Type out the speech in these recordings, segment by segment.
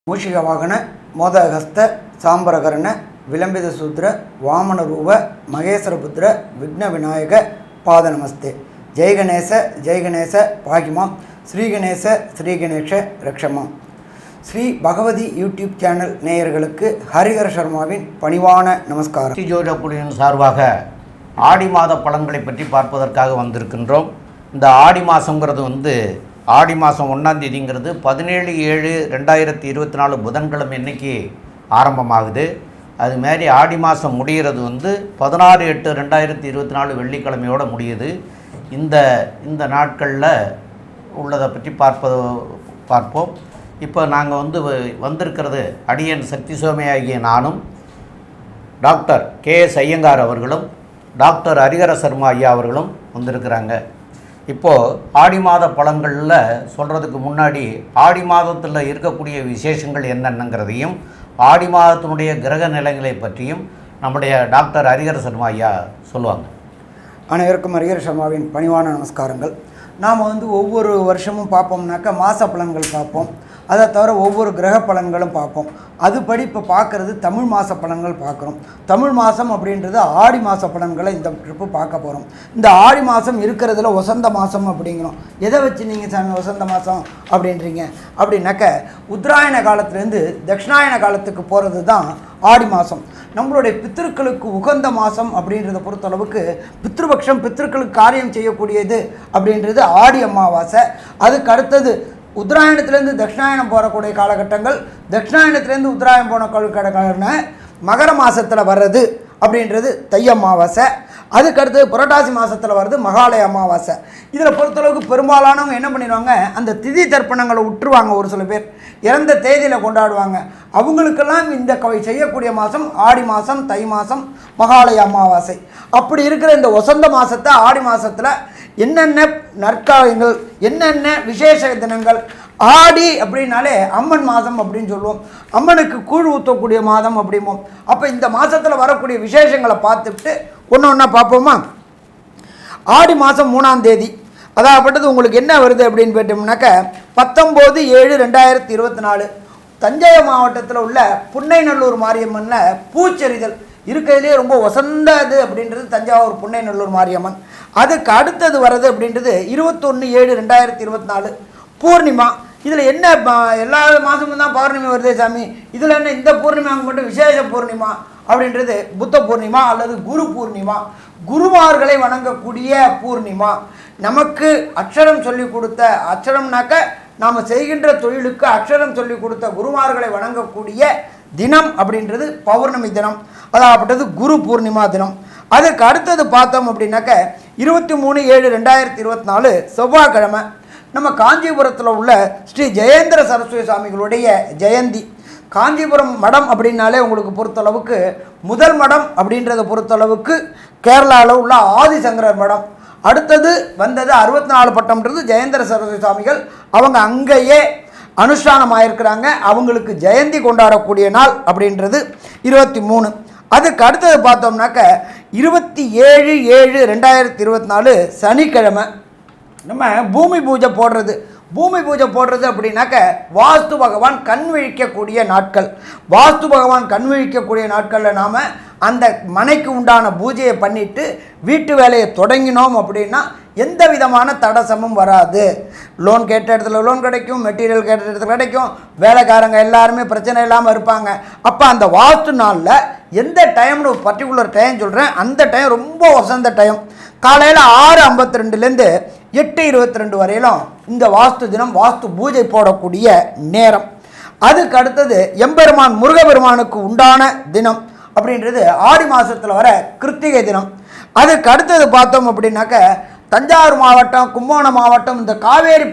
மூஷிக வாகன மோதகஸ்த சாம்பரகரண விளம்பித சூத்திர வாமன ரூப மகேஸ்வரபுத்திர விக்ன விநாயக பாத நமஸ்தே. ஜெய்கணேச பாகிமாம் ஸ்ரீகணேச ஸ்ரீகணேஷ ரக்ஷமாம். ஸ்ரீ பகவதி யூடியூப் சேனல் நேயர்களுக்கு ஹரிஹர சர்மாவின் பணிவான நமஸ்காரம். ஸ்ரீ ஜோதிட குழுவின் சார்பாக ஆடி மாத பலன்களை பற்றி பார்ப்பதற்காக வந்திருக்கின்றோம். இந்த ஆடி மாதங்கிறது ஆடி மாதம் 1ஆம் தேதிங்கிறது 17/7/2024 புதன்கிழமை அன்னைக்கு ஆரம்பமாகுது. அதுமாரி ஆடி மாதம் முடிகிறது 16/8/2024 வெள்ளிக்கிழமையோடு முடியுது. இந்த நாட்களில் உள்ளதை பற்றி பார்ப்போம். இப்போ நாங்கள் வந்திருக்கிறது அடியன் சக்தி சோமையாகிய நானும், டாக்டர் KS ஐயங்கார் அவர்களும், டாக்டர் ஹரிஹர சர்மா ஐயா அவர்களும் வந்திருக்கிறாங்க. இப்போது ஆடி மாத பலன்களில் சொல்கிறதுக்கு முன்னாடி ஆடி மாதத்தில் இருக்கக்கூடிய விசேஷங்கள் என்னென்னங்கிறதையும் ஆடி மாதத்தினுடைய கிரக நிலைகளை பற்றியும் நம்முடைய டாக்டர் ஹரிஹர சர்மா ஐயா சொல்லுவாங்க. அனைவருக்கும் ஹரிஹர சர்மாவின் பணிவான நமஸ்காரங்கள். நாம் ஒவ்வொரு வருஷமும் பார்ப்போம்னாக்கா மாத பலன்கள் பார்ப்போம். அதை தவிர ஒவ்வொரு கிரக பலன்களும் பார்ப்போம். அதுபடி இப்போ பார்க்குறது தமிழ் மாத பலன்கள் பார்க்குறோம். தமிழ் மாதம் அப்படின்றது ஆடி மாத பலன்களை இந்த ட்ரிப்பு பார்க்க போகிறோம். இந்த ஆடி மாதம் இருக்கிறதுல வசந்த மாதம் அப்படிங்கிறோம். எதை வச்சு நீங்கள் சாமி வசந்த மாதம் அப்படின்றீங்க அப்படின்னாக்க உத்தராயண காலத்துலேருந்து தட்சிணாயன காலத்துக்கு போகிறது தான் ஆடி மாதம். நம்மளுடைய பித்திருக்களுக்கு உகந்த மாதம் அப்படின்றத பொறுத்தளவுக்கு பித்ருபக்ஷம், பித்திருக்களுக்கு காரியம் செய்யக்கூடியது அப்படின்றது ஆடி அமாவாசை. அதுக்கு அடுத்தது உத்தராயணத்துலேருந்து தட்சிணாயனம் போகக்கூடிய காலகட்டங்கள், தட்சிணாயனத்துலேருந்து உத்தராயணம் போன காலகட்டங்கள்னா மகர மாதத்தில் வர்றது அப்படின்றது தை அமாவாசை. அதுக்கடுத்து புரட்டாசி மாதத்தில் வர்றது மகாலய அமாவாசை. இதில் பொறுத்தளவுக்கு பெரும்பாலானவங்க என்ன பண்ணிடுவாங்க, அந்த திதி தர்ப்பணங்களை விட்டுருவாங்க. ஒரு சில பேர் இறந்த தேதியில் கொண்டாடுவாங்க. அவங்களுக்கெல்லாம் இந்த செய்யக்கூடிய மாதம் ஆடி மாதம், தை மாதம், மகாலய அமாவாசை. அப்படி இருக்கிற இந்த வசந்த மாதத்தை ஆடி மாதத்தில் என்னென்ன நற்காலங்கள், என்னென்ன விசேஷ தினங்கள். ஆடி அப்படின்னாலே அம்மன் மாதம் அப்படின்னு சொல்லுவோம். அம்மனுக்கு கூழ் ஊற்றக்கூடிய மாதம் அப்படிம்போம். அப்போ இந்த மாதத்தில் வரக்கூடிய விசேஷங்களை பார்த்துட்டு ஒன்று ஒன்றா பார்ப்போமா. ஆடி மாதம் 3ஆம் தேதி அதாகப்பட்டது உங்களுக்கு என்ன வருது அப்படின்னு கேட்டோம்னாக்க 19/7/2024 தஞ்சை மாவட்டத்தில் உள்ள புன்னைநல்லூர் மாரியம்மனில் பூச்செறிதல் இருக்கிறதுலே ரொம்ப வசந்தது அப்படின்றது தஞ்சாவூர் புன்னைநல்லூர் மாரியம்மன். அதுக்கு அடுத்தது வர்றது அப்படின்றது 21/7/2024 பூர்ணிமா. இதில் என்ன எல்லா மாதமும் தான் பௌர்ணமி வருதே சாமி, இதில் என்ன இந்த பூர்ணிமாவுக்கு மட்டும் விசேஷ பூர்ணிமா அப்படின்றது புத்த பூர்ணிமா அல்லது குரு பூர்ணிமா. குருமார்களை வணங்கக்கூடிய பூர்ணிமா. நமக்கு அக்ஷரம் சொல்லி கொடுத்த, அக்ஷரம்னாக்க நாம் செய்கின்ற தொழிலுக்கு அக்ஷரம் சொல்லி கொடுத்த குருமார்களை வணங்கக்கூடிய தினம் அப்படின்றது பௌர்ணமி தினம், அதாகப்பட்டது குரு பூர்ணிமா தினம். அதுக்கு அடுத்தது பார்த்தோம் அப்படின்னாக்க 23/7/2024 செவ்வாய்க்கிழமை நம்ம காஞ்சிபுரத்தில் உள்ள ஸ்ரீ ஜெயேந்திர சரஸ்வதி சுவாமிகளுடைய ஜெயந்தி. காஞ்சிபுரம் மடம் அப்படின்னாலே உங்களுக்கு பொறுத்தளவுக்கு முதல் மடம் அப்படின்றத பொறுத்தளவுக்கு கேரளாவில் உள்ள ஆதிசங்கரர் மடம். அடுத்தது வந்தது 64 பட்டம்ன்றது ஜெயேந்திர சரஸ்வதி சுவாமிகள். அவங்க அங்கேயே அனுஷ்டானம் ஆயிருக்கிறாங்க. அவங்களுக்கு ஜெயந்தி கொண்டாடக்கூடிய நாள் அப்படின்றது 23. அதுக்கு அடுத்தது பார்த்தோம்னாக்க 27/7/2024 சனிக்கிழமை நம்ம பூமி பூஜை போடுறது. பூமி பூஜை போடுறது அப்படின்னாக்க வாஸ்து பகவான் கண் விழிக்கக்கூடிய நாட்கள். வாஸ்து பகவான் கண் விழிக்கக்கூடிய நாட்களில் நாம் அந்த மனைக்கு உண்டான பூஜையை பண்ணிவிட்டு வீட்டு வேலையை தொடங்கினோம் அப்படின்னா எந்த விதமான தடசமும் வராது. லோன் கேட்ட இடத்துல லோன் கிடைக்கும், மெட்டீரியல் கேட்ட இடத்துல கிடைக்கும், வேலைக்காரங்க எல்லாருமே பிரச்சனை இல்லாமல் இருப்பாங்க. அப்போ அந்த வாஸ்து நாளில் எந்த டைம்னு ஒரு பர்டிகுலர் டைம் சொல்கிறேன், அந்த டைம் ரொம்ப வசந்த டைம். காலையில் 6:52லேருந்து 8:22 வரையிலும் இந்த வாஸ்து தினம், வாஸ்து பூஜை போடக்கூடிய நேரம். அதுக்கு அடுத்தது எம்பெருமான் முருகபெருமானுக்கு உண்டான தினம் அப்படின்றது ஆடி மாதத்தில் வர கிருத்திகை தினம். அதுக்கு அடுத்தது பார்த்தோம் அப்படின்னாக்க தஞ்சாவூர் மாவட்டம், கும்பகோணம் மாவட்டம், இந்த காவேரி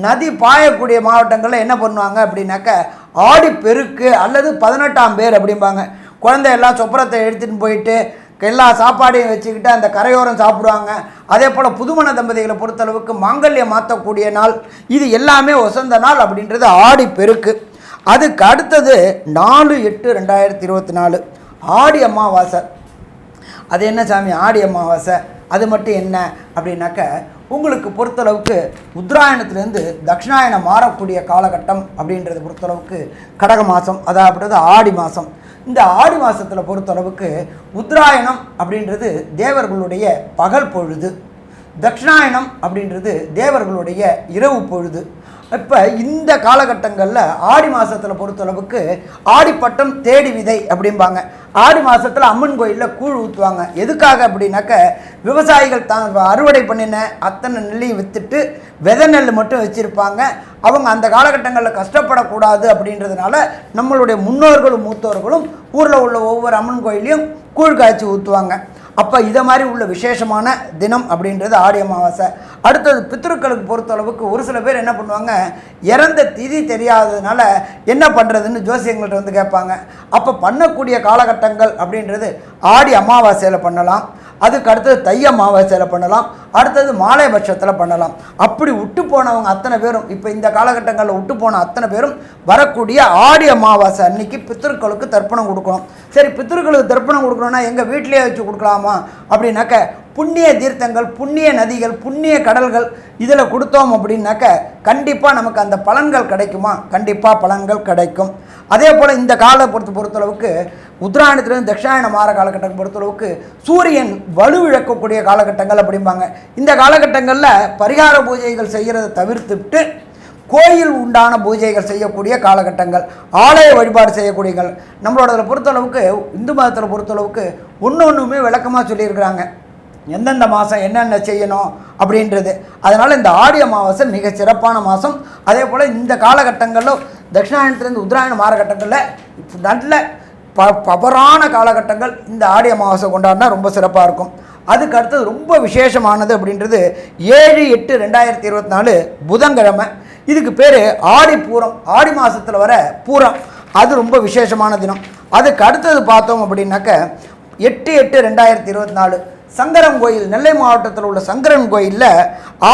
நதி பாயக்கூடிய மாவட்டங்களில் என்ன பண்ணுவாங்க அப்படின்னாக்க ஆடி பெருக்கு அல்லது 18ஆம் பேர் அப்படிம்பாங்க. குழந்தையெல்லாம் சொப்பரத்தை எடுத்துகிட்டு போயிட்டு எல்லா சாப்பாடையும் வச்சுக்கிட்டு அந்த கரையோரம் சாப்பிடுவாங்க. அதே போல் புதுமண தம்பதிகளை பொறுத்தளவுக்கு மாங்கல்யம் மாற்றக்கூடிய நாள். இது எல்லாமே வசந்த நாள் அப்படின்றது ஆடி பெருக்கு. அதுக்கு அடுத்தது 4/8/2024 ஆடி அமாவாசை. அது என்ன சாமி ஆடி அமாவாசை, அது மட்டும் என்ன அப்படின்னாக்க உங்களுக்கு பொறுத்தளவுக்கு உத்தராயணத்துலேருந்து தட்சிணாயணம் மாறக்கூடிய காலகட்டம் அப்படின்றத பொறுத்தளவுக்கு கடக மாதம், அதாவது ஆடி மாதம். இந்த ஆடி மாதத்தில் பொறுத்தளவுக்கு உத்தராயணம் அப்படின்றது தேவர்களுடைய பகல் பொழுது, தட்சிணாயணம் அப்படின்றது தேவர்களுடைய இரவு பொழுது. இப்போ இந்த காலகட்டங்களில் ஆடி மாதத்தில் பொறுத்தளவுக்கு ஆடிப்பட்டம் தேடி விதை அப்படிம்பாங்க. ஆடி மாதத்தில் அம்மன் கோயிலில் கூழ் ஊற்றுவாங்க. எதுக்காக அப்படின்னாக்க விவசாயிகள் தான் அறுவடை பண்ணின அத்தனை நெல்லையும் விற்றுட்டு விதை நெல் மட்டும் வச்சுருப்பாங்க. அவங்க அந்த காலகட்டங்களில் கஷ்டப்படக்கூடாது அப்படின்றதுனால நம்மளுடைய முன்னோர்களும் மூத்தோர்களும் ஊரில் உள்ள ஒவ்வொரு அம்மன் கோயிலையும் கூழ் காய்ச்சி ஊற்றுவாங்க. அப்போ இதை மாதிரி உள்ள விசேஷமான தினம் அப்படின்றது ஆடி அமாவாசை. அடுத்தது பித்ருக்களுக்கு பொறுத்தளவுக்கு ஒரு சில பேர் என்ன பண்ணுவாங்க, இறந்த திதி தெரியாததுனால என்ன பண்ணுறதுன்னு ஜோசியங்கள்ட்ட வந்து கேட்பாங்க. அப்போ பண்ணக்கூடிய காலகட்டங்கள் அப்படின்றது ஆடி அமாவாசையில் பண்ணலாம், அதுக்கு அடுத்தது தை அமாவாசையில் பண்ணலாம், அடுத்தது மாலை பட்சத்தில் பண்ணலாம். அப்படி விட்டு போனவங்க அத்தனை பேரும் இப்போ இந்த காலகட்டங்களில் விட்டு போன அத்தனை பேரும் வரக்கூடிய ஆடி அமாவாசை அன்னைக்கு பித்ருக்களுக்கு தர்ப்பணம் கொடுக்கணும். சரி, பித்ருக்களுக்கு தர்ப்பணம் கொடுக்கணும்னா எங்கள் வீட்டிலேயே வச்சு கொடுக்கலாமா அப்படின்னாக்க புண்ணிய தீர்த்தங்கள், புண்ணிய நதிகள், புண்ணிய கடல்கள் இதில் கொடுத்தோம் அப்படின்னாக்க கண்டிப்பாக நமக்கு அந்த பலன்கள் கிடைக்குமா? கண்டிப்பாக பலன்கள் கிடைக்கும். அதே போல் இந்த காலை பொறுத்தளவுக்கு உத்தராயணத்திலிருந்து தட்சிணாயணம் மாற காலகட்டம் பொறுத்தளவுக்கு சூரியன் வலுவிழக்கக்கூடிய காலகட்டங்கள் அப்படிம்பாங்க. இந்த காலகட்டங்களில் பரிகார பூஜைகள் செய்கிறத தவிர்த்துட்டு கோயில் உண்டான பூஜைகள் செய்யக்கூடிய காலகட்டங்கள், ஆலய வழிபாடு செய்யக்கூடியங்கள். நம்மளோட பொறுத்தளவுக்கு இந்து மதத்தில் பொறுத்தளவுக்கு ஒன்றுமே விளக்கமாக சொல்லியிருக்கிறாங்க, எந்தெந்த மாதம் என்னென்ன செய்யணும் அப்படின்றது. அதனால் இந்த ஆடி அமாவாசை மிக சிறப்பான மாதம். அதே போல் இந்த காலகட்டங்களில் தட்சிணாயணத்துலேருந்து உத்தராயண மாறகட்டங்களில் நல்ல பவரான காலகட்டங்கள் இந்த ஆடி அமாவாசை கொண்டாடினா ரொம்ப சிறப்பாக இருக்கும். அதுக்கு அடுத்தது ரொம்ப விசேஷமானது அப்படின்றது 7/8/2024 புதன்கிழமை. இதுக்கு பேர் ஆடி பூரம், ஆடி மாதத்தில் வர பூரம். அது ரொம்ப விசேஷமான தினம். அதுக்கு அடுத்தது பார்த்தோம் அப்படின்னாக்க 8/8/2024 சங்கரன் கோயில், நெல்லை மாவட்டத்தில் உள்ள சங்கரன் கோயிலில்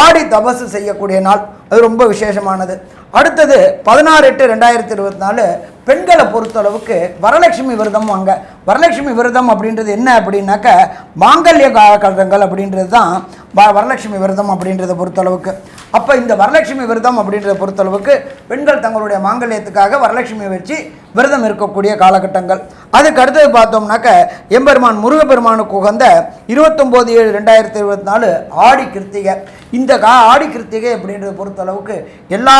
ஆடி தபசு செய்யக்கூடிய நாள். அது ரொம்ப விசேஷமானது. அடுத்தது 16/8/2024 பெண்களை பொறுத்தளவுக்கு வரலட்சுமி விரதம் வாங்க. வரலட்சுமி விரதம் அப்படின்றது என்ன அப்படின்னாக்க மாங்கல்ய காலகட்டங்கள் அப்படின்றது தான் வரலட்சுமி விரதம் அப்படின்றத பொறுத்தளவுக்கு. அப்போ இந்த வரலட்சுமி விரதம் அப்படின்றத பொறுத்தளவுக்கு பெண்கள் தங்களுடைய மாங்கல்யத்துக்காக வரலட்சுமியை வச்சு விரதம் இருக்கக்கூடிய காலகட்டங்கள். அதுக்கு அடுத்தது பார்த்தோம்னாக்க எம்பெருமான் முருகப்பெருமானுக்கு உகந்த 29/7/2024 ஆடி கிருத்திகை. இந்த ஆடி கிருத்திகை அப்படின்றத பொறுத்தளவுக்கு எல்லா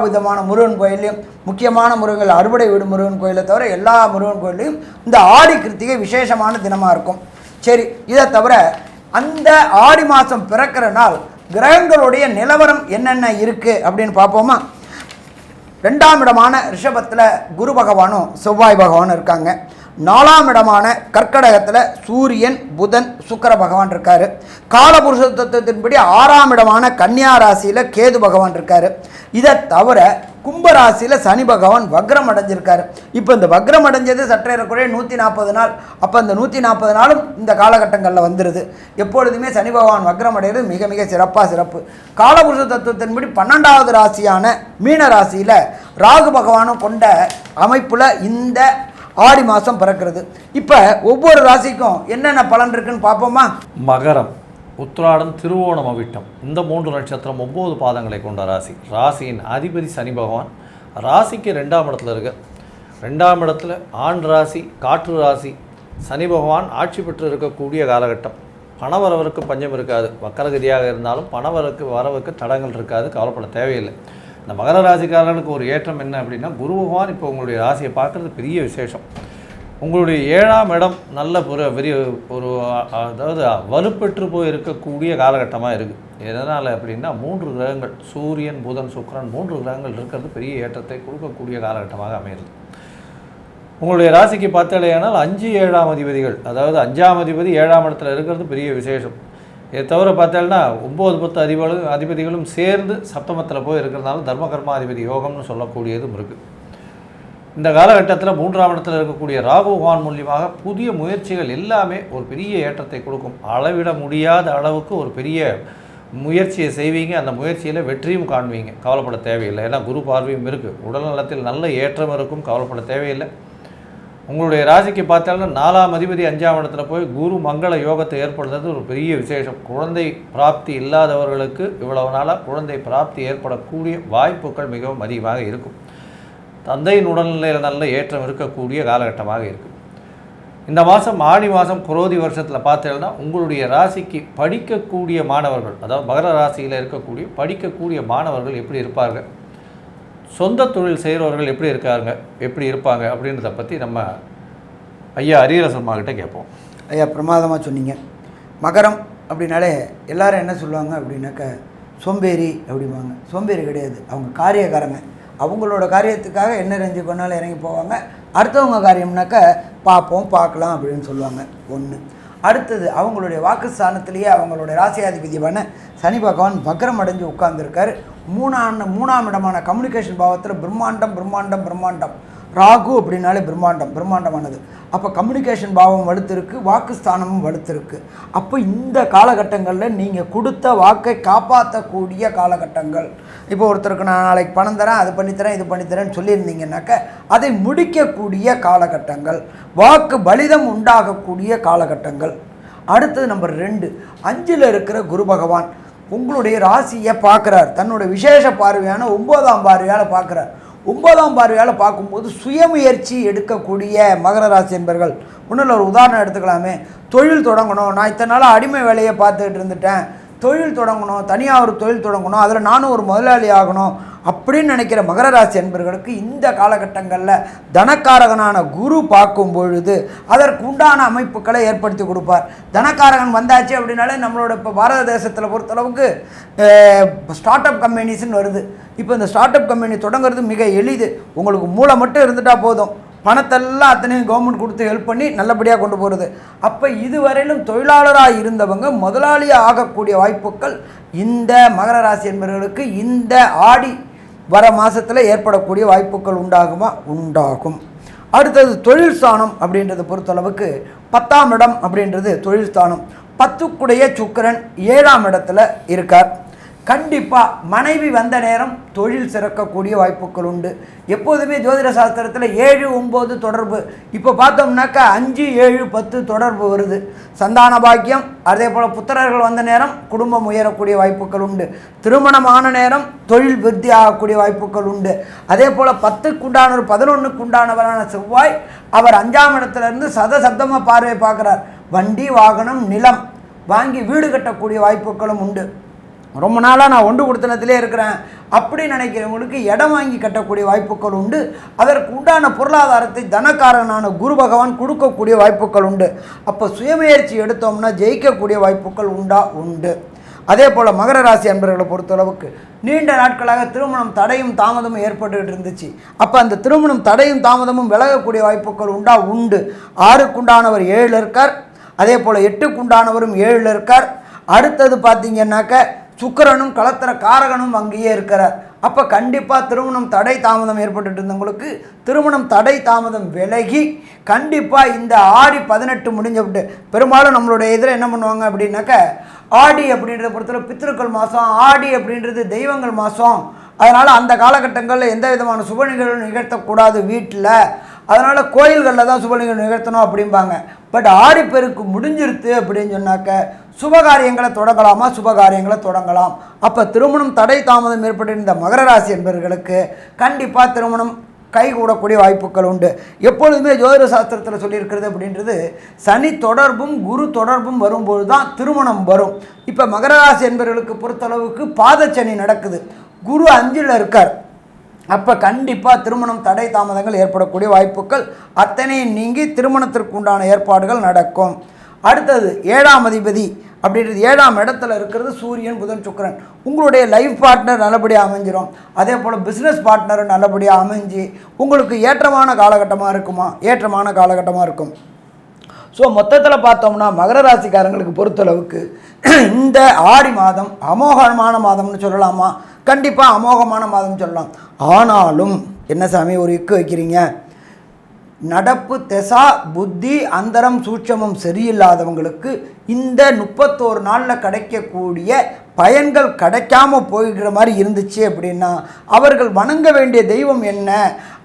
விதமான முருகன் கோயிலையும், முக்கியமான முருகன் அறுவடை வீடு முருகன் கோயிலை தவிர எல்லா முருகன் கோயிலையும் இந்த ஆடி கிருத்திகை விசேஷமான தினமாக இருக்கும். சரி, இதை தவிர அந்த ஆடி மாதம் பிறக்கிற நாள் கிரகங்களுடைய நிலவரம் என்னென்ன இருக்குது அப்படின்னு பார்ப்போமா? 2ஆம் இடமான ரிஷபத்தில் குரு பகவானும் செவ்வாய் பகவானும் இருக்காங்க. 4ஆம் இடமான கர்க்கடகத்தில் சூரியன், புதன், சுக்கிர பகவான் இருக்கார். காலபுருஷ தத்துவத்தின்படி 6ஆம் இடமான கன்னியா ராசியில் கேது பகவான் இருக்கார். இதை தவிர கும்பராசியில் சனி பகவான் வக்ரம் அடைஞ்சிருக்காரு. இப்போ இந்த வக்ரம் அடைஞ்சது சற்றேறக்குறைய 140 நாள். அப்போ இந்த 140 நாளும் இந்த காலகட்டங்களில் வந்துடுது. எப்பொழுதுமே சனி பகவான் வக்ரம் அடைகிறது மிக மிக சிறப்பு. காலபுருஷ தத்துவத்தின்படி 12வது ராசியான மீன ராசியில் ராகு பகவானும் கொண்ட அமைப்பில் இந்த ஆடி மாதம் பிறக்கிறது. இப்போ ஒவ்வொரு ராசிக்கும் என்னென்ன பலன் இருக்குன்னு பார்ப்போமா? மகரம், உத்திராடம், திருவோணம், அவிட்டம் இந்த 3 நட்சத்திரம் 9 பாதங்களை கொண்ட ராசி. ராசியின் அதிபதி சனி பகவான் ராசிக்கு 2ஆம் இடத்துல இருக்கு. 2ஆம் இடத்துல ஆண் ராசி, காற்று ராசி. சனி பகவான் ஆட்சி பெற்று இருக்கக்கூடிய காலகட்டம். பணவரவருக்கு பஞ்சம் இருக்காது. வக்கரகதியாக இருந்தாலும் வரவுக்கு தடங்கள் இருக்காது. கவலைப்பட தேவையில்லை. இந்த மகர ராசிக்காரர்களுக்கு ஒரு ஏற்றம் என்ன அப்படின்னா, குரு பகவான் இப்போ உங்களுடைய ராசியை பார்க்குறது பெரிய விசேஷம். உங்களுடைய 7ஆம் இடம் நல்ல பெரிய ஒரு அதாவது வலுப்பெற்று போய் இருக்கக்கூடிய காலகட்டமாக இருக்குது. எதனால் அப்படின்னா 3 கிரகங்கள் சூரியன், புதன், சுக்கிரன் 3 கிரகங்கள் இருக்கிறது பெரிய ஏற்றத்தை கொடுக்கக்கூடிய காலகட்டமாக அமைகிறது. உங்களுடைய ராசிக்கு பார்த்தாலேயானால் 5, 7ஆம் அதிபதிகள், அதாவது 5ஆம் அதிபதி 7ஆம் இடத்துல இருக்கிறது பெரிய விசேஷம். இதை தவிர பார்த்தோம்னா 9, 10 அதிபதிகளும் சேர்ந்து சப்தமத்தில் போய் இருக்கிறதுனால தர்மகர்மாதிபதி யோகம்னு சொல்லக்கூடியதும் இருக்குது. இந்த காலகட்டத்தில் 3ஆம் இடத்தில் இருக்கக்கூடிய ராகு பகவான் மூலியமாக புதிய முயற்சிகள் எல்லாமே ஒரு பெரிய ஏற்றத்தை கொடுக்கும். அளவிட முடியாத அளவுக்கு ஒரு பெரிய முயற்சியை செய்வீங்க. அந்த முயற்சியில் வெற்றியும் காண்பீங்க. கவலைப்பட தேவையில்லை. ஏன்னா குரு பார்வையும் இருக்குது. உடல் நலத்தில் நல்ல ஏற்றம் இருக்கும். கவலைப்பட தேவையில்லை. உங்களுடைய ராசிக்கு பார்த்தாலும் 4ஆம் அதிபதி 5ஆம் இடத்துல போய் குரு மங்கள யோகத்தை ஏற்படுத்துறது ஒரு பெரிய விசேஷம். குழந்தை பிராப்தி இல்லாதவர்களுக்கு இவ்வளவு நாளாக குழந்தை பிராப்தி ஏற்படக்கூடிய வாய்ப்புகள் மிகவும் அதிகமாக இருக்கும். தந்தையின் உடல்நிலையில் நல்ல ஏற்றம் இருக்கக்கூடிய காலகட்டமாக இருக்குது. இந்த மாதம் ஆடி மாதம் குரோதி வருஷத்தில் பார்த்தீங்கன்னா உங்களுடைய ராசிக்கு படிக்கக்கூடிய மாணவர்கள், அதாவது மகர ராசியில் இருக்கக்கூடிய படிக்கக்கூடிய மாணவர்கள் எப்படி இருப்பார்கள், சொந்த தொழில் செய்கிறவர்கள் எப்படி இருப்பாங்க அப்படின்றத பற்றி நம்ம ஐயா அரியரசம்மாக்கிட்ட கேட்போம். ஐயா பிரமாதமாக சொன்னீங்க. மகரம் அப்படின்னாலே எல்லாரும் என்ன சொல்லுவாங்க அப்படின்னாக்க சோம்பேறி அப்படிம்பாங்க. சோம்பேறி கிடையாது, அவங்க காரியக்காரங்க. அவங்களோட காரியத்துக்காக என்ன ரேஞ்சு பண்ணாலும் இறங்கி போவாங்க. அடுத்தவங்க காரியம்னாக்க பார்ப்போம் பார்க்கலாம் அப்படின்னு சொல்லுவாங்க. ஒன்று. அடுத்தது அவங்களுடைய வாக்குஸ்தானத்திலேயே அவங்களுடைய ராசியாதிபதியான சனி பகவான் வக்ரம் அடைஞ்சு உட்கார்ந்துருக்காரு. மூணாம் இடமான கம்யூனிகேஷன் பாவத்தில் பிரம்மாண்டம். ராகு அப்படின்னாலே பிரம்மாண்டமானது. அப்போ கம்யூனிகேஷன் பாவம் வலுத்திருக்கு, வாக்குஸ்தானமும் வலுத்திருக்கு. அப்போ இந்த காலகட்டங்களில் நீங்கள் கொடுத்த வாக்கை காப்பாற்றக்கூடிய காலகட்டங்கள். இப்போ ஒருத்தருக்கு நான் நாளைக்கு பணம் தரேன், அது பண்ணித்தரேன், இது பண்ணித்தரேன்னு சொல்லியிருந்தீங்கன்னாக்க அதை முடிக்கக்கூடிய காலகட்டங்கள், வாக்கு பலிதம் உண்டாகக்கூடிய காலகட்டங்கள். அடுத்தது நம்பர் 2, 5ல் இருக்கிற குரு பகவான் உங்களுடைய ராசியை பார்க்குறார். தன்னோட விசேஷ பார்வையான 9ஆம் பார்வையால் பார்க்குறார். 9ஆம் பார்வையால் பார்க்கும்போது சுயமுயற்சி எடுக்கக்கூடிய மகர ராசி என்பர்கள். ஒன்றும் ஒரு உதாரணம் எடுத்துக்கலாமே. தொழில் தொடங்கணும், நான் இத்தனை நாளாக அடிமை வேலையை பார்த்துக்கிட்டு இருந்துட்டேன், தொழில் தொடங்கணும், தனியாக ஒரு தொழில் தொடங்கணும், அதில் நானும் ஒரு முதலாளி ஆகணும் அப்படின்னு நினைக்கிற மகர ராசி என்பர்களுக்கு இந்த காலகட்டங்களில் தனக்காரகனான குரு பார்க்கும் பொழுது அதற்கு உண்டான அமைப்புகளை ஏற்படுத்தி கொடுப்பார். தனக்காரகன் வந்தாச்சு அப்படின்னாலே நம்மளோட இப்போ பாரத தேசத்தில் பொறுத்தளவுக்கு ஸ்டார்ட் அப் கம்பெனிஸ்ன்னு வருது. இப்போ இந்த ஸ்டார்ட் அப் கம்பெனி தொடங்குறது மிக எளிது. உங்களுக்கு மூளை மட்டும் இருந்துட்டால் போதும், பணத்தெல்லாம் அத்தனையும் கவர்மெண்ட் கொடுத்து ஹெல்ப் பண்ணி நல்லபடியாக கொண்டு போகிறது. அப்போ இதுவரையிலும் தொழிலாளராக இருந்தவங்க முதலாளியாக ஆகக்கூடிய வாய்ப்புகள் இந்த மகர ராசி என்பவர்களுக்கு இந்த ஆடி வர மாதத்தில் ஏற்படக்கூடிய வாய்ப்புகள் உண்டாகும். அடுத்தது தொழில் ஸ்தானம் அப்படின்றத பொறுத்தளவுக்கு 10ஆம் இடம் அப்படின்றது தொழில் ஸ்தானம். 10க்குடைய சுக்கிரன் 7ஆம் இடத்துல இருக்கார். கண்டிப்பாக மனைவி வந்த நேரம் தொழில் சிறக்கக்கூடிய வாய்ப்புகள் உண்டு. எப்போதுமே ஜோதிட சாஸ்திரத்தில் 7, 9 தொடர்பு. இப்போ பார்த்தோம்னாக்கா 5, 7, 10 தொடர்பு வருது. சந்தான பாக்கியம், அதே போல் புத்திரர்கள் வந்த நேரம் குடும்பம் உயரக்கூடிய வாய்ப்புகள் உண்டு. திருமணமான நேரம் தொழில் விருத்தி ஆகக்கூடிய வாய்ப்புகள் உண்டு. அதே போல் 10க்குண்டானவர் 11க்குண்டானவரான செவ்வாய் அவர் 5ஆம் இடத்துலேருந்து சதசப்தமாக பார்வை பார்க்குறார். வண்டி வாகனம் நிலம் வாங்கி வீடு கட்டக்கூடிய வாய்ப்புகளும் உண்டு. ரொம்ப நாளாக நான் ஒன்று கொடுத்தனத்திலே இருக்கிறேன் அப்படி நினைக்கிறவங்களுக்கு இடம் வாங்கி கட்டக்கூடிய வாய்ப்புகள் உண்டு. அதற்கு உண்டான பொருளாதாரத்தை தனக்காரனான குரு பகவான் கொடுக்கக்கூடிய வாய்ப்புகள் உண்டு. அப்போ சுயமுயற்சி எடுத்தோம்னா ஜெயிக்கக்கூடிய வாய்ப்புகள் உண்டு. அதே போல் மகர ராசி அன்பர்களை பொறுத்தளவுக்கு நீண்ட நாட்களாக திருமணம் தடையும் தாமதமும் ஏற்பட்டுக்கிட்டு இருந்துச்சு. அப்போ அந்த திருமணம் தடையும் தாமதமும் விலகக்கூடிய வாய்ப்புகள் உண்டு. 6க்குண்டானவர் 7ல் இருக்கார். அதே போல் 8க்குண்டானவரும் 7ல் இருக்கார். அடுத்தது பார்த்தீங்கன்னாக்க சுக்கிரனும் கலத்திர காரகனும் அங்கேயே இருக்கிறார். அப்போ கண்டிப்பாக திருமணம் தடை தாமதம் ஏற்பட்டு இருந்தவங்களுக்கு திருமணம் தடை தாமதம் விலகி கண்டிப்பாக இந்த ஆடி 18 முடிஞ்சவிட்டு பெரும்பாலும் நம்மளுடைய இதில் என்ன பண்ணுவாங்க அப்படின்னாக்க ஆடி அப்படின்றத பொறுத்தவரை பித்திருக்கள் மாதம், ஆடி அப்படின்றது தெய்வங்கள் மாதம். அதனால் அந்த காலகட்டங்களில் எந்த விதமான சுப நிகழ்வு நிகழ்த்தக்கூடாது வீட்டில். அதனால் கோயில்களில் தான் சுப நிகழ்வு நிகழ்த்தணும் அப்படிம்பாங்க. பட் ஆடிப்பெருக்கு முடிஞ்சிருத்து அப்படின்னு சொன்னாக்க சுபகாரியங்களை தொடங்கலாமா? சுபகாரியங்களை தொடங்கலாம். அப்போ திருமணம் தடை தாமதம் ஏற்பட்டிருந்த மகர ராசி என்பவர்களுக்கு கண்டிப்பாக திருமணம் கைகூடக்கூடிய வாய்ப்புகள் உண்டு. எப்பொழுதுமே ஜோதிட சாஸ்திரத்தில் சொல்லியிருக்கிறது அப்படின்றது சனி தொடர்பும் குரு தொடர்பும் வரும்போது தான் திருமணம் வரும். இப்போ மகர ராசி என்பவர்களுக்கு பொறுத்தளவுக்கு பாதச்சனி நடக்குது, குரு 5ல் இருக்கார். அப்போ கண்டிப்பாக திருமணம் தடை தாமதங்கள் ஏற்படக்கூடிய வாய்ப்புகள் அத்தனையும் நீங்கி திருமணத்திற்கு உண்டான ஏற்பாடுகள் நடக்கும். அடுத்தது 7ஆம் அதிபதி அப்படின்றது 7ஆம் இடத்துல இருக்கிறது சூரியன், புதன், சுக்கிரன். உங்களுடைய லைஃப் பார்ட்னர் நல்லபடியாக அமைஞ்சிடும். அதே போல் பிஸ்னஸ் பார்ட்னர் நல்லபடியாக அமைஞ்சு உங்களுக்கு ஏற்றமான காலகட்டமாக இருக்குமா? ஏற்றமான காலகட்டமாக இருக்கும். ஸோ மொத்தத்தில் பார்த்தோம்னா மகர ராசிக்காரங்களுக்கு பொறுத்தளவுக்கு இந்த ஆடி மாதம் அமோகமான மாதம்னு சொல்லலாமா? கண்டிப்பாக அமோகமான மாதம் சொல்லலாம். ஆனாலும் என்ன சாமி ஒரு இக்கு வைக்கிறீங்க, நடப்பு தெசா புத்தி அந்தரம் சூட்சமும் சரியில்லாதவங்களுக்கு இந்த 31 நாளில் கிடைக்கக்கூடிய பயன்கள் கிடைக்காம போய்கிற மாதிரி இருந்துச்சு அப்படின்னா அவர்கள் வணங்க வேண்டிய தெய்வம் என்ன,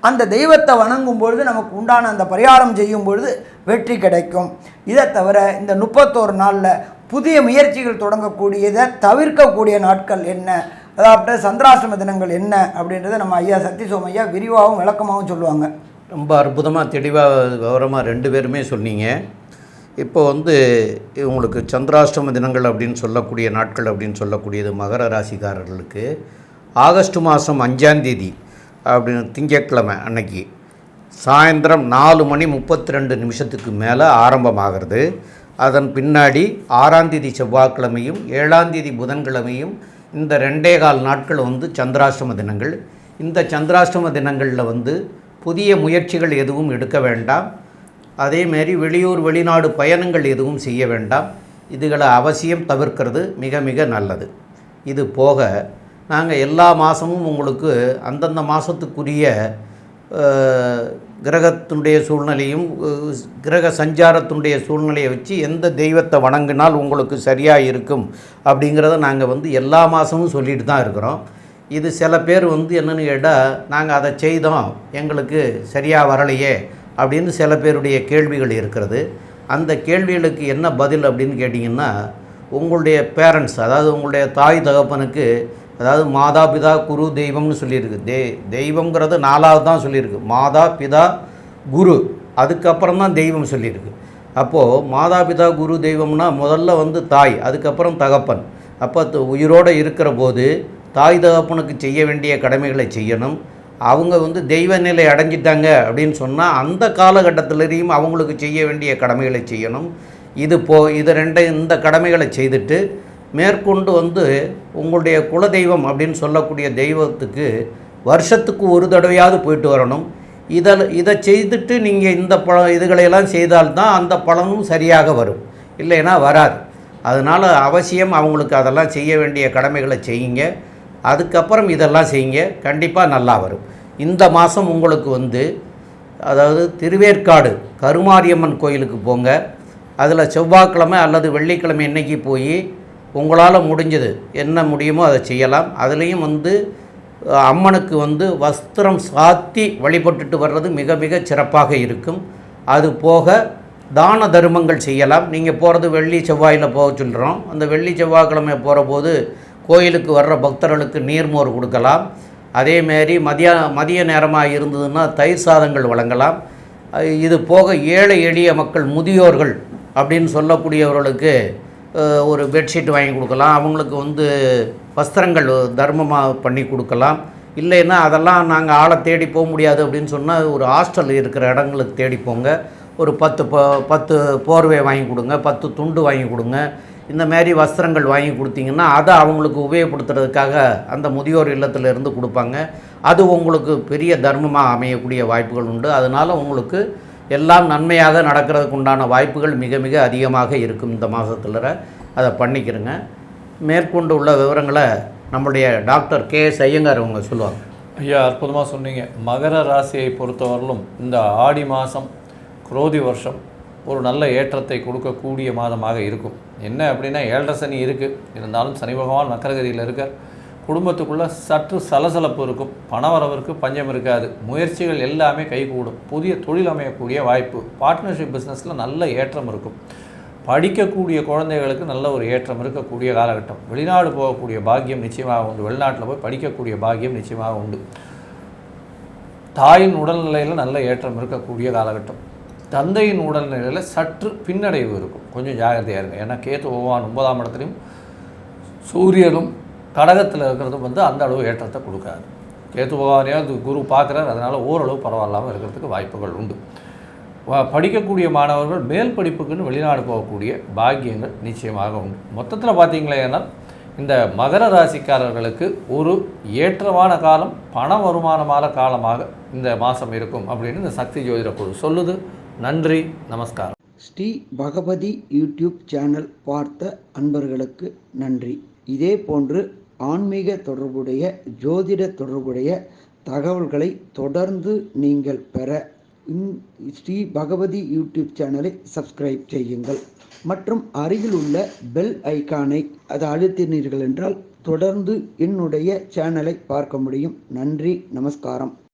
அந்த தெய்வத்தை வணங்கும் பொழுது நமக்கு உண்டான அந்த பரிகாரம் செய்யும் பொழுது வெற்றி கிடைக்கும். இதை தவிர இந்த 31 நாளில் புதிய முயற்சிகள் தொடங்கக்கூடியதை தவிர்க்கக்கூடிய நாட்கள் என்ன, அதாவது சந்திராஷ்டம தினங்கள் என்ன அப்படின்றத நம்ம ஐயா சக்தி சோமையா விரிவாகவும் விளக்கமாகவும் சொல்லுவாங்க. ரொம்ப அற்புதமாக தெளிவாக விவரமாக 2 பேருமே சொன்னீங்க. இப்போ உங்களுக்கு சந்திராஷ்டம தினங்கள் அப்படின்னு சொல்லக்கூடிய நாட்கள் அப்படின்னு சொல்லக்கூடியது மகர ராசிக்காரர்களுக்கு ஆகஸ்ட் மாதம் 5ஆம் தேதி அப்படின்னு திங்கட்கிழமை அன்னைக்கு சாயந்தரம் 4:32 மேலே ஆரம்பமாகிறது. அதன் பின்னாடி 6ஆம் தேதி செவ்வாய்க்கிழமையும் 7ஆம் தேதி புதன்கிழமையும் இந்த 2.25 நாட்கள் சந்திராஷ்டம தினங்கள். இந்த சந்திராஷ்டம தினங்களில் புதிய முயற்சிகள் எதுவும் எடுக்க வேண்டாம். அதேமாரி வெளியூர் வெளிநாடு பயணங்கள் எதுவும் செய்ய வேண்டாம். இதுகளை அவசியம் தவிர்க்கிறது மிக மிக நல்லது. இது போக நாங்கள் எல்லா மாதமும் உங்களுக்கு அந்தந்த மாதத்துக்குரிய கிரகத்தினுடைய சூழ்நிலையும் கிரக சஞ்சாரத்தினுடைய சூழ்நிலையை வச்சு எந்த தெய்வத்தை வணங்கினால் உங்களுக்கு சரியாக இருக்கும் அப்படிங்கிறத நாங்கள் எல்லா மாதமும் சொல்லிட்டு தான் இருக்கிறோம். இது சில பேர் என்னென்னு கேட்டால் நாங்கள் அதை செய்தோம் எங்களுக்கு சரியாக வரலையே அப்படின்னு சில பேருடைய கேள்விகள் இருக்கிறது. அந்த கேள்விகளுக்கு என்ன பதில் அப்படின்னு கேட்டிங்கன்னா, உங்களுடைய பேரண்ட்ஸ், அதாவது உங்களுடைய தாய் தகப்பனுக்கு, அதாவது மாதா பிதா குரு தெய்வம்னு சொல்லியிருக்கு. தெய்வங்கிறது 4ஆவது தான் சொல்லியிருக்கு. மாதா பிதா குரு, அதுக்கப்புறம் தான் தெய்வம் சொல்லியிருக்கு. அப்போது மாதா பிதா குரு தெய்வம்னா முதல்ல தாய், அதுக்கப்புறம் தகப்பன். அப்போ உயிரோடு இருக்கிற போது தாய் தகப்பனுக்கு செய்ய வேண்டிய கடமைகளை செய்யணும். அவங்க தெய்வ நிலை அடைஞ்சிட்டாங்க அப்படின்னு சொன்னால் அந்த காலகட்டத்திலேயும் அவங்களுக்கு செய்ய வேண்டிய கடமைகளை செய்யணும். இது இந்த கடமைகளை செய்துட்டு மேற்கொண்டு உங்களுடைய குலதெய்வம் அப்படின்னு சொல்லக்கூடிய தெய்வத்துக்கு வருஷத்துக்கு ஒரு தடவையாவது போயிட்டு வரணும். இதை செய்துட்டு நீங்கள் இந்த இதுகளையெல்லாம் செய்தால்தான் அந்த பலனும் சரியாக வரும், இல்லைன்னா வராது. அதனால் அவசியம் அவங்களுக்கு அதெல்லாம் செய்ய வேண்டிய கடமைகளை செய்யுங்க. அதுக்கப்புறம் இதெல்லாம் செய்யுங்க, கண்டிப்பாக நல்லா வரும். இந்த மாதம் உங்களுக்கு அதாவது திருவேற்காடு கருமாரியம்மன் கோயிலுக்கு போங்க. அதில் செவ்வாய்க்கிழமை அல்லது வெள்ளிக்கிழமை இன்னைக்கு போய் உங்களால் முடிஞ்சது என்ன முடியுமோ அதை செய்யலாம். அதுலேயும் அம்மனுக்கு வஸ்திரம் சாத்தி வழிபட்டுட்டு வர்றது மிக மிக சிறப்பாக இருக்கும். அது போக தான தர்மங்கள் செய்யலாம். நீங்கள் போகிறது வெள்ளி செவ்வாயில் போக சொல்கிறோம். அந்த வெள்ளி செவ்வாய்க்கிழமை போகிற போது கோயிலுக்கு வர்ற பக்தர்களுக்கு நீர்மோர் கொடுக்கலாம். அதேமாரி மதிய நேரமாக இருந்ததுன்னா தயிர் சாதங்கள் வழங்கலாம். இது போக ஏழை எளிய மக்கள், முதியோர்கள் அப்படின்னு சொல்லக்கூடியவர்களுக்கு ஒரு பெட்ஷீட் வாங்கி கொடுக்கலாம். அவங்களுக்கு வஸ்திரங்கள் தர்மமாக பண்ணி கொடுக்கலாம். இல்லைன்னா அதெல்லாம் நாங்கள் ஆளை தேடி போக முடியாது அப்படின்னு சொன்னால் ஒரு ஹாஸ்டல் இருக்கிற இடங்களுக்கு தேடி போங்க. ஒரு 10 போர்வை வாங்கி கொடுங்க, 10 துண்டு வாங்கி கொடுங்க. இந்த மாதிரி வஸ்திரங்கள் வாங்கி கொடுத்தீங்கன்னா அதை அவங்களுக்கு உபயோகப்படுத்துறதுக்காக அந்த முதியோர் இல்லத்திலிருந்து கொடுப்பாங்க. அது உங்களுக்கு பெரிய தர்மமாக அமையக்கூடிய வாய்ப்புகள் உண்டு. அதனால் உங்களுக்கு எல்லாம் நன்மையாக நடக்கிறதுக்கு உண்டான வாய்ப்புகள் மிக மிக அதிகமாக இருக்கும். இந்த மாதத்தில் அதை பண்ணிக்கிறங்க. மேற்கொண்டு உள்ள விவரங்களை நம்முடைய டாக்டர் KS ஐயங்கார் அவங்க சொல்லுவாங்க. ஐயா, அற்புதமாக சொன்னீங்க. மகர ராசியை பொறுத்தவரையிலும் இந்த ஆடி மாதம் குரோதி வருஷம் ஒரு நல்ல ஏற்றத்தை கொடுக்கக்கூடிய மாதமாக இருக்கும். என்ன அப்படின்னா 7.5 சனி இருக்குது, இருந்தாலும் சனி பகவான் மக்கரகதியில் இருக்கார். குடும்பத்துக்குள்ளே சற்று சலசலப்பு இருக்கும். பணவரவிற்கு பஞ்சம் இருக்காது. முயற்சிகள் எல்லாமே கைகூடும். புதிய தொழில் அமையக்கூடிய வாய்ப்பு, பார்ட்னர்ஷிப் பிஸ்னஸில் நல்ல ஏற்றம் இருக்கும். படிக்கக்கூடிய குழந்தைகளுக்கு நல்ல ஒரு ஏற்றம் இருக்கக்கூடிய காலகட்டம். வெளிநாடு போகக்கூடிய பாக்கியம் நிச்சயமாக உண்டு. வெளிநாட்டில் போய் படிக்கக்கூடிய பாக்கியம் நிச்சயமாக உண்டு. தாயின் உடல்நிலையில் நல்ல ஏற்றம் இருக்கக்கூடிய காலகட்டம். தந்தையின் உடல்நிலையில் சற்று பின்னடைவு இருக்கும். கொஞ்சம் ஜாகிரதையாக இருங்க. ஏன்னா கேத்து பகவான் 9ஆம் இடத்துலையும் சூரியனும் கடகத்தில் இருக்கிறது அந்த அளவு ஏற்றத்தை கொடுக்காது. கேத்து பகவானையாவது குரு பார்க்குறார், அதனால் ஓரளவு பரவாயில்லாமல் இருக்கிறதுக்கு வாய்ப்புகள் உண்டு. படிக்கக்கூடிய மாணவர்கள் மேல் படிப்புக்குன்னு வெளிநாடு போகக்கூடிய பாக்கியங்கள் நிச்சயமாக உண்டு. மொத்தத்தில் பார்த்தீங்களேன்னா இந்த மகர ராசிக்காரர்களுக்கு ஒரு ஏற்றமான காலம், பண வருமானமான காலமாக இந்த மாதம் இருக்கும் அப்படின்னு இந்த சக்தி ஜோதிட குழு சொல்லுது. நன்றி, நமஸ்காரம். ஸ்ரீ பகவதி யூடியூப் சேனல் பார்த்த அன்பர்களுக்கு நன்றி. இதே போன்று ஆன்மீக தொடர்புடைய, ஜோதிட தொடர்புடைய தகவல்களை தொடர்ந்து நீங்கள் பெற ஸ்ரீ பகவதி யூடியூப் சேனலை சப்ஸ்கிரைப் செய்யுங்கள் மற்றும் அருகில் உள்ள பெல் ஐகானை அதை அழுத்தினீர்கள் என்றால் தொடர்ந்து என்னுடைய சேனலை பார்க்க முடியும். நன்றி, நமஸ்காரம்.